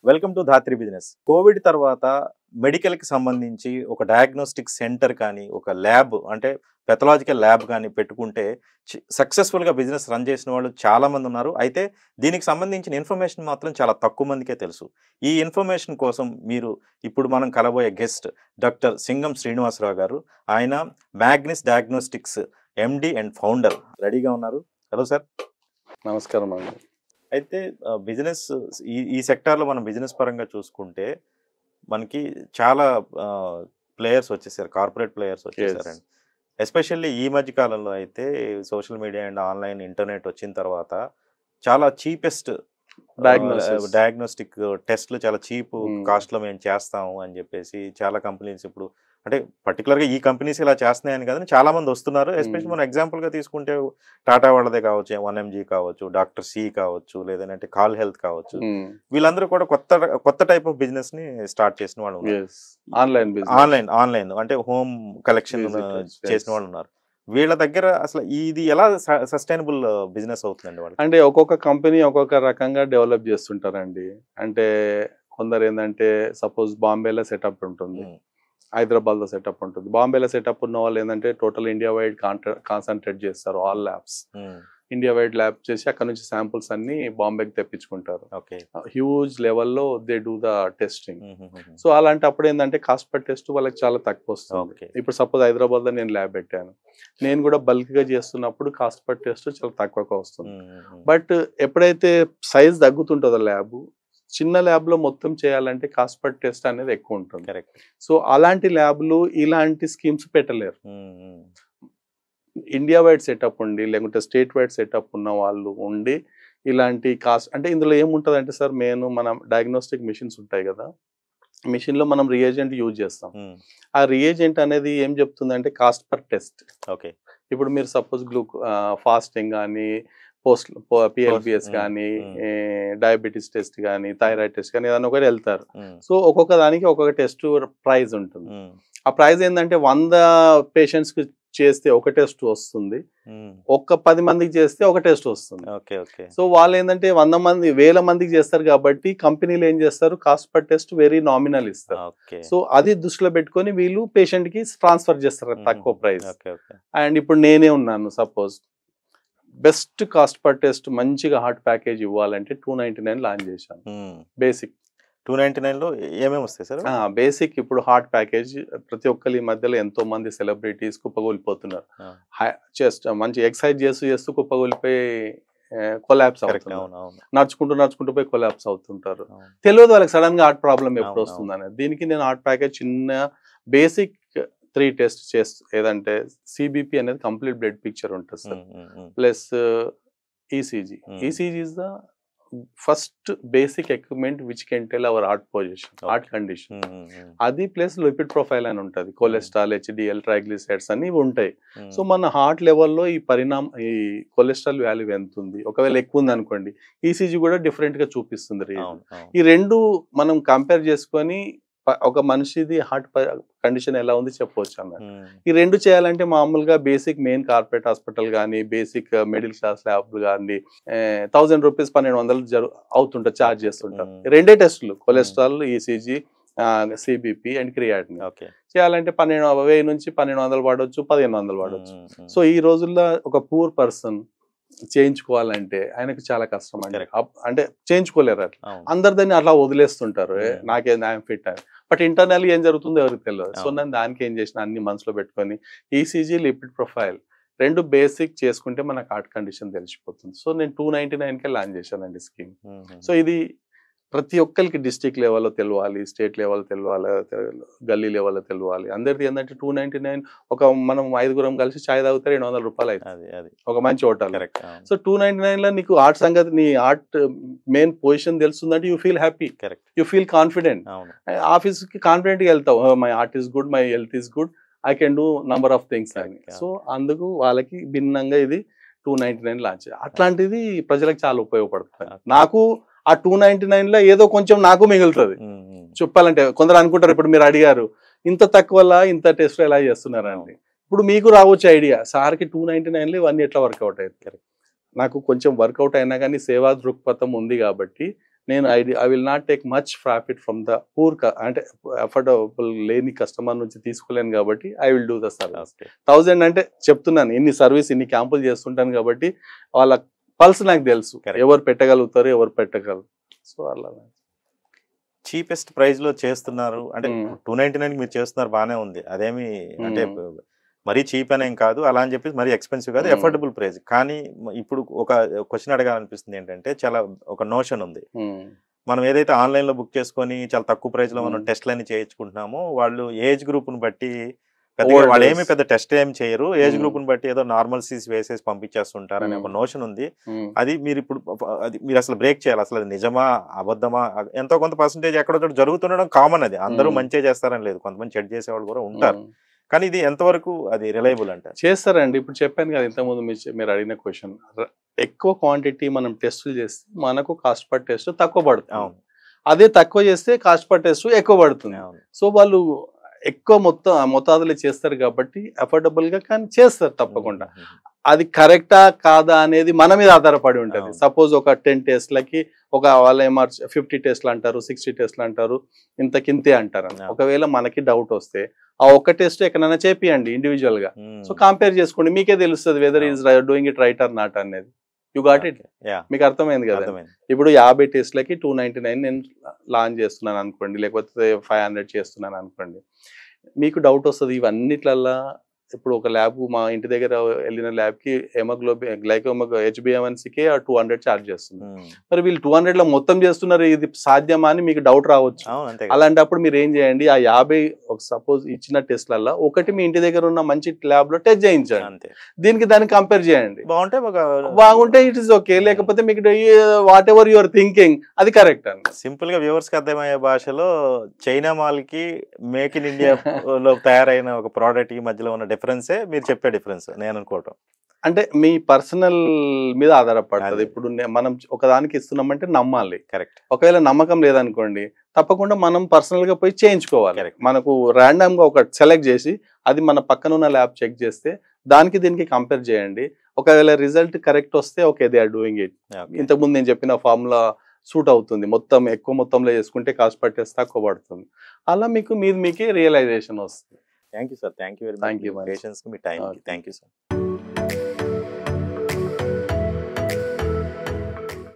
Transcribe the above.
Welcome to Dhatri business. Covid తర్వాత మెడికల్కి సంబంధించి ఒక డయాగ్నోస్టిక్ సెంటర్ కానీ ఒక ల్యాబ్ అంటే పెథలాజికల్ ల్యాబ్ కానీ పెట్టుకుంటే సక్సెస్ఫుల్గా బిజినెస్ రన్ చేసిన వాళ్ళు చాలామంది ఉన్నారు. అయితే దీనికి సంబంధించిన ఇన్ఫర్మేషన్ మాత్రం చాలా తక్కువ మందికే తెలుసు. ఈ ఇన్ఫర్మేషన్ కోసం మీరు ఇప్పుడు మనం కలబోయే గెస్ట్ డాక్టర్ సింగం శ్రీనివాసరావు గారు. ఆయన మ్యాగ్నిస్ డయాగ్నోస్టిక్స్ ఎండి అండ్ ఫౌండర్. రెడీగా ఉన్నారు? Hello sir. నమస్కారం అండి. అయితే బిజినెస్ ఈ సెక్టార్లో మనం బిజినెస్ పరంగా చూసుకుంటే మనకి చాలా ప్లేయర్స్ వచ్చేసారు, కార్పొరేట్ ప్లేయర్స్ వచ్చేసారండి. ఎస్పెషల్లీ ఈ మధ్య కాలంలో అయితే social media and online internet వచ్చిన తర్వాత చాలా చీపెస్ట్ డయాగ్నోస్టిక్ టెస్ట్లు చాలా చీప్ కాస్ట్లో మేము చేస్తాము అని చెప్పేసి చాలా కంపెనీస్ ఇప్పుడు అంటే పర్టికులర్గా ఈ కంపెనీస్ ఇలా చేస్తున్నాయని కదా చాలా మంది వస్తున్నారు. ఎస్పెషల్లీ మనం ఎగ్జాంపుల్గా తీసుకుంటే టాటా వాళ్ళదే కావచ్చు, 1mg కావచ్చు, డాక్టర్ సి కావచ్చు, లేదంటే కాల్ హెల్త్ కావచ్చు. వీళ్ళందరూ కూడా కొత్త టైప్ ఆఫ్ బిజినెస్ ని స్టార్ట్ చేసిన వాళ్ళు ఉన్నారు. ఆన్లైన్ అంటే హోమ్ కలెక్షన్ చేసిన వాళ్ళు ఉన్నారు. వీళ్ళ దగ్గర అసలు ఇది ఎలా సస్టైనబుల్ బిజినెస్ అవుతుందండి వాళ్ళు? అంటే ఒక్కొక్క కంపెనీ ఒక్కొక్క రకంగా డెవలప్ చేస్తుంటారండి. అంటే కొందరు ఏంటంటే సపోజ్ బాంబేలో సెటప్ ఉంటుంది, హైదరాబాద్లో సెటప్ ఉంటుంది. బాంబేలో సెటప్ ఉన్న వాళ్ళు ఏంటంటే టోటల్ ఇండియా వైడ్ కాన్సన్ట్రేట్ చేస్తారు. All labs India wide lab చేసి అక్కడ నుంచి శాంపుల్స్ అన్ని బాంబేకి తెప్పించుకుంటారు. హ్యూజ్ లెవెల్లో they do the testing. So అలాంటప్పుడు ఏంటంటే కాస్ట్ పర్ టెస్ట్ వాళ్ళకి చాలా తక్కువ వస్తుంది. ఇప్పుడు సపోజ్ హైదరాబాద్లో నేను ల్యాబ్ పెట్టాను, నేను కూడా బల్క్గా చేస్తున్నప్పుడు కాస్ట్ పర్ టెస్ట్ చాలా తక్కువగా వస్తుంది. బట్ ఎప్పుడైతే సైజ్ తగ్గుతుంటుందో ల్యాబ్, చిన్న ల్యాబ్లో మొత్తం చేయాలంటే కాస్ట్ పర్ టెస్ట్ అనేది ఎక్కువ ఉంటుంది. సో అలాంటి ల్యాబ్లు ఇలాంటి స్కీమ్స్ పెట్టలేరు. ఇండియా వైడ్ సెటప్ ఉండి లేకుంటే స్టేట్ వైడ్ సెటప్ ఉన్న వాళ్ళు ఉండి ఇలాంటి కాస్ట్ అంటే ఇందులో ఏముంటుంది అంటే సార్, మనం డయాగ్నోస్టిక్ మిషన్స్ ఉంటాయి కదా, మిషన్లో మనం రియేజెంట్ యూజ్ చేస్తాం. ఆ రియేజెంట్ అనేది ఏం చెప్తుంది అంటే కాస్ట్ పర్ టెస్ట్. ఇప్పుడు మీరు సపోజ్ ఫాస్టింగ్ కానీ పిఎల్బిఎస్ కానీ డయాబెటీస్ టెస్ట్ కానీ థైరాయిడ్ టెస్ట్ కానీ ఏదైనా ఒకటి వెళ్తారు. సో ఒక్కొక్క దానికి ఒక్కొక్క టెస్ట్ ప్రైజ్ ఉంటుంది. ఆ ప్రైజ్ ఏంటంటే 100 పేషెంట్స్ కి చేస్తే ఒక టెస్ట్ వస్తుంది, 10 మందికి చేస్తే ఒక టెస్ట్ వస్తుంది. సో వాళ్ళు ఏంటంటే 100 మంది 1000 మందికి చేస్తారు కాబట్టి కంపెనీలు ఏం చేస్తారు, cost per test very nominal ఇస్తారు. సో అది దృష్టిలో పెట్టుకొని వీళ్ళు పేషెంట్ కి ట్రాన్స్ఫర్ చేస్తారు తక్కువ ప్రైస్. అండ్ ఇప్పుడు నేనే ఉన్నాను, suppose best cost per test మంచిగా హార్ట్ ప్యాకేజ్ ఇవ్వాలంటే 299 లాంచ్ చేశాను. బేసిక్ 299లో ఏమేమి వస్తాయి సార్? బేసిక్ ఇప్పుడు హార్ట్ ప్యాకేజ్ ప్రతి ఒక్కరి మధ్యలో ఎంతో మంది సెలబ్రిటీస్ కుప్పగొలిపోతున్నారు. మంచి ఎక్సర్సైజ్ చేస్తూ కుప్పగొలిపోయి కొలాప్స్ అవుతున్నారు. నడుచుకుంటూ పోయి కొలాప్స్ అవుతుంటారు. తెలియదు వాళ్ళకి సడన్ గా హార్ట్ ప్రాబ్లం ఎప్పుడు వస్తుంది అనేది. దీనికి నేను హార్ట్ ప్యాకేజ్ చిన్న బేసిక్ 3 టెస్ట్ చేస్తూ, ఏదంటే సిబిపి అనేది కంప్లీట్ బ్లడ్ పిక్చర్ ఉంటుంది sir, plus ECG. ECG is the first basic equipment which can tell our heart position, heart condition. అది ప్లస్ లిపిడ్ ప్రొఫైల్ అని ఉంటుంది, కొలెస్ట్రాల్, హెచ్డిఎల్, ట్రైగ్లిసరైడ్స్ అన్ని ఉంటాయి. సో మన హార్ట్ లెవెల్లో ఈ కొలెస్ట్రాల్ వాల్యూ ఎంత ఉంది, ఒకవేళ ఎక్కువ ఉంది అనుకోండి, ఈసీజీ కూడా డిఫరెంట్ గా చూపిస్తుంది. ఈ రెండు మనం కంపేర్ చేసుకొని ఒక మనిషిది హార్ట్ కండిషన్ ఎలా ఉంది చెప్పవచ్చు అన్నమాట. ఈ రెండు చేయాలంటే మామూలుగా బేసిక్ మెయిన్ కార్పొరేట్ హాస్పిటల్ కానీ బేసిక్ మిడిల్ క్లాస్ ల్యాబ్ కానీ 1000 రూపీస్ 1200 అవుతుంటారు, ఛార్జ్ చేస్తుంటారు. రెండే టెస్టులు, cholesterol, ECG, CBP and creatinine. చేయాలంటే 1000 నుంచి 1200 పడవచ్చు, 1500 పడవచ్చు. సో ఈ రోజుల్లో ఒక పూర్ పర్సన్ చేయించుకోవాలంటే ఆయనకు చాలా కష్టం అండి. అంటే చేయించుకోలేరు, అట్లా అందరు దాన్ని అట్లా వదిలేస్తుంటారు, నాకే న్యాయం ఫిట్ అని. బట్ ఇంటర్నల్ ఏం జరుగుతుందో ఎవరికి తెలియదు. సో నేను దానికి ఏం చేసిన, అన్ని మనసులో పెట్టుకొని ఈసీజీ, లిపిడ్ ప్రొఫైల్ రెండు బేసిక్ చేసుకుంటే మనకు హార్ట్ కండిషన్ తెలిసిపోతుంది. సో నేను 299కే లాంచ్ చేశానండి స్కీమ్. సో ఇది ప్రతి ఒక్కరికి డిస్ట్రిక్ట్ లెవెల్లో తెలియాలి, స్టేట్ లెవెల్ తెలియాలి, గల్లీ లెవెల్లో తెలియాలి. అందరిది ఏంటంటే 299 మనం 5గురం కలిసి ఛాయ్ తాగితే 200 రూపాయలు అవుతుంది ఒక మంచి హోటల్. సో 299లో నీకు హార్ట్ సంగతి, నీ హార్ట్ మెయిన్ పొజిషన్ తెలుస్తుందంటే you feel happy, you feel confident. ఆఫీస్కి కాన్ఫిడెంట్గా వెళ్తావు, my heart is good, my health is good, I can do number of things అని. సో అందుకు వాళ్ళకి భిన్నంగా ఇది 299 లాంచ్. అట్లాంటిది ప్రజలకు చాలా ఉపయోగపడుతుంది. నాకు ఆ 299లో ఏదో కొంచెం నాకు మిగులుతుంది చెప్పాలంటే. కొందరు అనుకుంటారు, ఇప్పుడు మీరు అడిగారు ఇంత తక్కువలా ఇంత టెస్ట్ ఎలా చేస్తున్నారండి, ఇప్పుడు మీకు రావచ్చు ఐడియా, సార్కి 299లో ఇవన్నీ ఎట్లా వర్కౌట్ అవుతాయి. నాకు కొంచెం వర్కౌట్ అయినా కానీ సేవా దృక్పథం ఉంది కాబట్టి నేను I will not take much profit from the poor, అంటే అఫోర్డబుల్ లేని కస్టమర్ నుంచి తీసుకోలేను కాబట్టి I will do the service. 1000 అంటే చెప్తున్నాను, ఇన్ని సర్వీస్ ఇన్ని క్యాంపులు చేస్తుంటాను కాబట్టి వాళ్ళ పల్స్ నాకు తెలుసు, ఎవరు పెట్టగలుగుతారు ఎవరు పెట్టగలరు. సో అలా చీపెస్ట్ ప్రైస్ లో చేస్తున్నారు అంటే 299 మీరు చేస్తున్నారు, బాగానే ఉంది, అదేమి అంటే మరీ చీప్ అనేం కాదు, అలా అని చెప్పి మరీ ఎక్స్పెన్సివ్ కాదు, ఎఫోర్డబుల్ ప్రైస్. కానీ ఇప్పుడు ఒక క్వశ్చన్ అడగాలనిపిస్తుంది ఏంటంటే, చాలా ఒక నోషన్ ఉంది, మనం ఏదైతే ఆన్లైన్ లో బుక్ చేసుకొని చాలా తక్కువ ప్రైస్ లో మనం టెస్ట్లన్నీ చేయించుకుంటున్నామో, వాళ్ళు ఏజ్ గ్రూప్ ని బట్టి పెద్దగా వాళ్ళు ఏమి పెద్ద టెస్ట్ ఏం చేయరు, ఏజ్ గ్రూప్ ని బట్టి ఏదో నార్మల్ సీస్ వేసేసి పంపించేస్తుంటారు అనే ఒక నోషన్ ఉంది. అది మీరు ఇప్పుడు అది మీరు అసలు బ్రేక్ చేయాలి, అసలు అది నిజమా అబద్ధమా, ఎంతో కొంత పర్సెంటేజ్ ఎక్కడో చోట జరుగుతుండడం కామన్, అది అందరూ మంచిగా చేస్తారని లేదు, కొంతమంది చెడ్ చేసేవాళ్ళు కూడా ఉంటారు. కానీ ఇది ఎంతవరకు అది రిలయబుల్ అంటే చేస్తారండి. ఇప్పుడు చెప్పాను కదా ఇంతకుముందు మీరు అడిగిన క్వశ్చన్, ఎక్కువ క్వాంటిటీ మనం టెస్టులు చేస్తే మనకు కాస్ట్ పర్ టెస్ట్ తక్కువ పడుతుంది, అదే తక్కువ చేస్తే కాస్ట్ పర్ టెస్ట్ ఎక్కువ పడుతుంది. సో వాళ్ళు ఎక్కువ మొత్తాదులు చేస్తారు కాబట్టి అఫోర్డబుల్ గా కానీ చేస్తారు తప్పకుండా. అది కరెక్టా కాదా అనేది మన మీద ఆధారపడి ఉంటుంది. సపోజ్ ఒక 10 టెస్ట్లకి ఒక వాళ్ళ ఏమార్ 50 టెస్ట్లు అంటారు, 60 టెస్ట్లు అంటారు, ఇంతకింతే అంటారు. ఒకవేళ మనకి డౌట్ వస్తే ఆ ఒక్క టెస్ట్ ఎక్కడైనా చేపియండి ఇండివిజువల్ గా, సో కంపేర్ చేసుకోండి, మీకే తెలుస్తుంది whether is doing it right or not అనేది. యు గాట్ ఇట్, మీకు అర్థమైంది కదా. ఇప్పుడు 50 టెస్ట్లకి 299 నేను లాంచ్ చేస్తున్నాను అనుకోండి, లేకపోతే 500 చేస్తున్నాను అనుకోండి, మీకు డౌట్ వస్తుంది ఇవన్నిట్లల్లా. ఇప్పుడు ఒక ల్యాబ్ మా ఇంటి దగ్గర వెళ్ళిన ల్యాబ్ కి HbA1cకి 200 ఛార్జ్ చేస్తుంది. మరి వీళ్ళు 200 లో మొత్తం చేస్తున్నారు, ఇది సాధ్యమా అని మీకు డౌట్ రావచ్చు. అలాంటప్పుడు మీరు ఏం చేయండి, ఆ 50 సపోజ్ ఇచ్చిన టెస్ట్లలో ఒకటి మీ ఇంటి దగ్గర ఉన్న మంచి ల్యాబ్ లో టెస్ట్ చేయించండి, దీనికి దాన్ని కంపేర్ చేయండి, బాగుంటే ఇట్ ఇస్ ఓకే, లేకపోతే మీకు వాట్ ఎవర్ యువర్ థింకింగ్ అది కరెక్ట్ అండి. సింపుల్ గా వ్యూవర్స్ కి అర్థమయ్యే భాషలో చైనా మాల్ కి మేక్ ఇన్ ఇండియా లో తయారైన ఒక ప్రోడక్ట్ కి మధ్యలో ఉన్న డిఫరెన్సే మీరు చెప్పే డిఫరెన్స్ నేను అనుకోవటం. అంటే మీ పర్సనల్ మీద ఆధారపడుతుంది. ఇప్పుడు మనం ఒకదానికి ఇస్తున్నామంటే నమ్మాలి, కరెక్ట్. ఒకవేళ నమ్మకం లేదనుకోండి తప్పకుండా మనం పర్సనల్ గా పోయి చేయించుకోవాలి. మనకు ర్యాండమ్ గా ఒక సెలెక్ట్ చేసి అది మన పక్కన ఉన్న ల్యాబ్ చెక్ చేస్తే దానికి దీనికి కంపేర్ చేయండి. ఒకవేళ రిజల్ట్ కరెక్ట్ వస్తే okay they are doing it. ఇంతకుముందు నేను చెప్పిన ఫార్ములా సూట్ అవుతుంది, మొత్తం ఎక్కువ మొత్తంలో చేసుకుంటే కాస్ట్ పర్ టెస్ట్ తక్కువ పడుతుంది. అలా మీకే రియలైజేషన్ వస్తుంది. Thank you sir, thank you very much. Patience కి మీ టైం కి థ్యాంక్ యూ సార్.